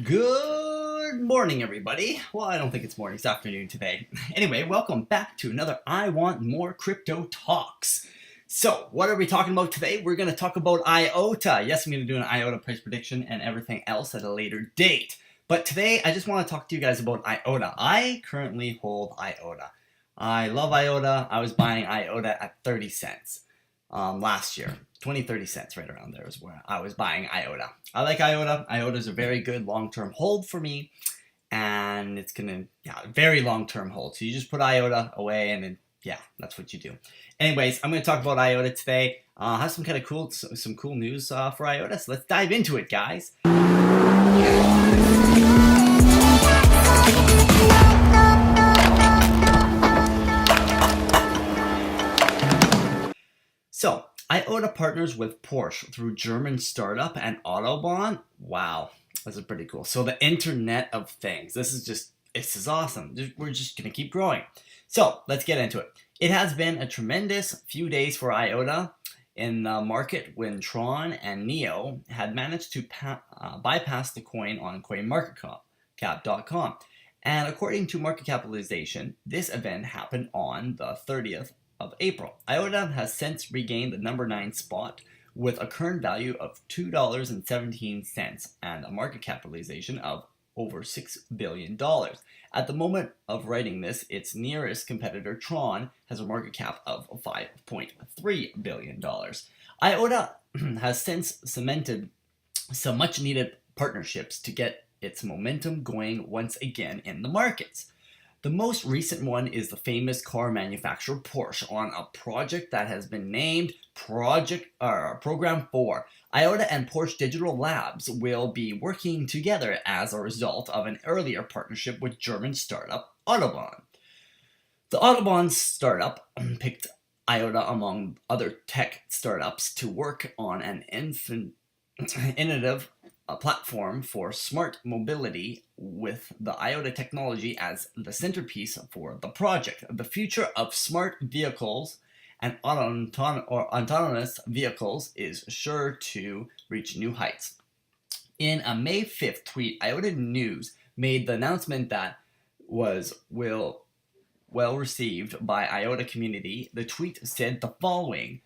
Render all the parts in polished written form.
Good morning, everybody. Well, I don't think it's morning, it's afternoon today. Anyway, welcome back to another I Want More Crypto Talks. So, what are we talking about today? We're going to talk about IOTA. Yes, I'm going to do an IOTA price prediction and everything else at a later date. But today, I just want to talk to you guys about IOTA. I currently hold IOTA. I love IOTA. I was buying IOTA at 30 cents last year. 20-30 cents, right around there is where I was buying IOTA. I like IOTA. IOTA is a very good long-term hold for me, and it's gonna, very long-term hold. So you just put IOTA away, and then, that's what you do. Anyways, I'm gonna talk about IOTA today. I have some cool news for IOTA. So let's dive into it, guys. So, IOTA partners with Porsche through German startup and Autobahn. Wow, this is pretty cool. So the Internet of Things. This is awesome. We're just going to keep growing. So let's get into it. It has been a tremendous few days for IOTA in the market when Tron and NEO had managed to bypass the coin on CoinMarketCap.com. And according to market capitalization, this event happened on the 30th of April. IOTA has since regained the number 9 spot with a current value of $2.17 and a market capitalization of over $6 billion. At the moment of writing this, its nearest competitor, Tron, has a market cap of $5.3 billion. IOTA has since cemented some much needed partnerships to get its momentum going once again in the markets. The most recent one is the famous car manufacturer Porsche on a project that has been named Program 4. IOTA and Porsche Digital Labs will be working together as a result of an earlier partnership with German startup Autobahn. The Autobahn startup picked IOTA among other tech startups to work on an innovative platform for smart mobility with the IOTA technology as the centerpiece for the project. The future of smart vehicles and autonomous vehicles is sure to reach new heights. In a May 5th tweet, IOTA News made the announcement that was well received by IOTA community. The tweet said the following: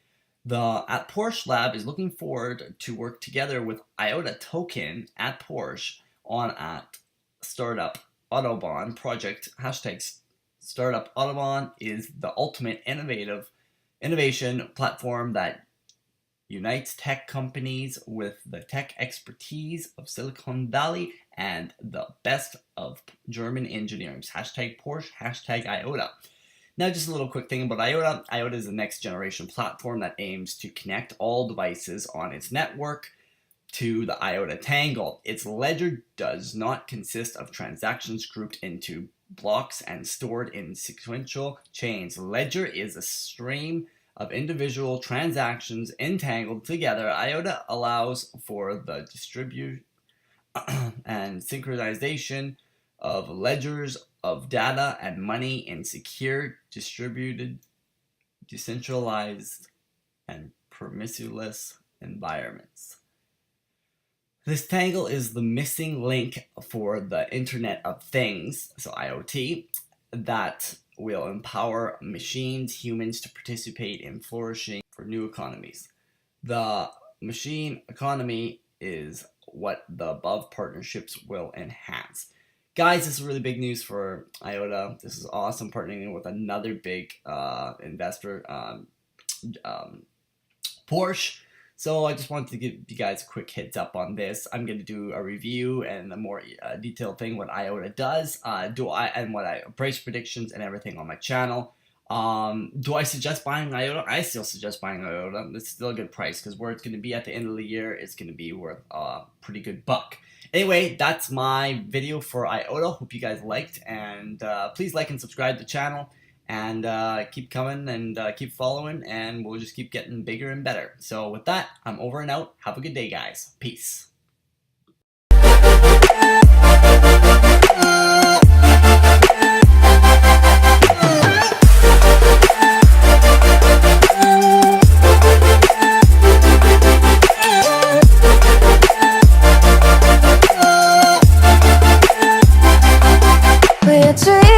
at Porsche Lab is looking forward to work together with IOTA token at Porsche on at Startup Autobahn project. Hashtag Startup Autobahn is the ultimate innovation platform that unites tech companies with the tech expertise of Silicon Valley and the best of German engineering. Hashtag Porsche, hashtag IOTA. Now, just a little quick thing about IOTA. IOTA is a next generation platform that aims to connect all devices on its network to the IOTA Tangle. Its ledger does not consist of transactions grouped into blocks and stored in sequential chains. Ledger is a stream of individual transactions entangled together. IOTA allows for the distribution and synchronization of ledgers of data and money in secure, distributed, decentralized, and permissionless environments. This tangle is the missing link for the Internet of Things, so IoT, that will empower machines, humans to participate in flourishing for new economies. The machine economy is what the above partnerships will enhance. Guys, this is really big news for IOTA. This is awesome, partnering with another big investor, Porsche. So I just wanted to give you guys a quick heads up on this. I'm going to do a review and a more detailed thing what IOTA does, price predictions and everything on my channel. Do I suggest buying IOTA? I still suggest buying IOTA. It's still a good price because where it's going to be at the end of the year, it's going to be worth a pretty good buck. Anyway, that's my video for IOTA. Hope you guys liked, and please like and subscribe to the channel, and keep coming and keep following, and we'll just keep getting bigger and better. So with that, I'm over and out. Have a good day, guys. Peace. a dream.